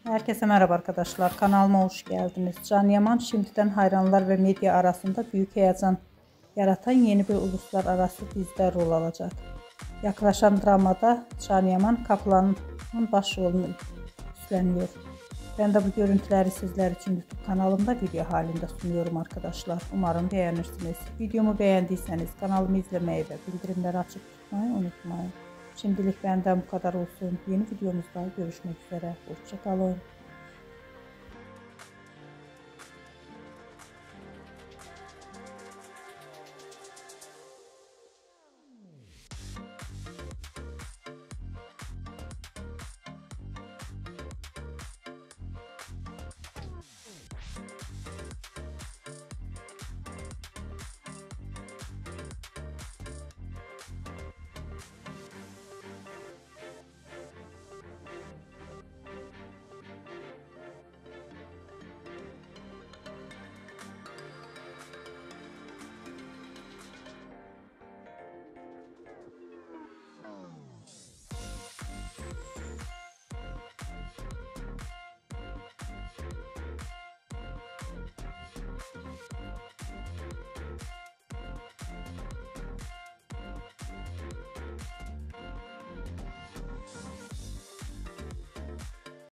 Herkese merhaba arkadaşlar. Kanalıma hoş geldiniz. Can Yaman şimdiden hayranlar ve medya arasında büyük heyecan yaratan yeni bir uluslararası dizide rol alacak. Yaklaşan dramada Can Yaman Kaplan'ın başrolünü üstleniyor. Ben de bu görüntüleri sizler için YouTube kanalımda video halinde sunuyorum arkadaşlar. Umarım beğenirsiniz. Videomu beğendiyseniz kanalımı izlemeyi ve bildirimleri açık tutmayı unutmayın. Şimdilik benden bu kadar olsun. Yeni videomuzda görüşmek üzere. Hoşça kalın.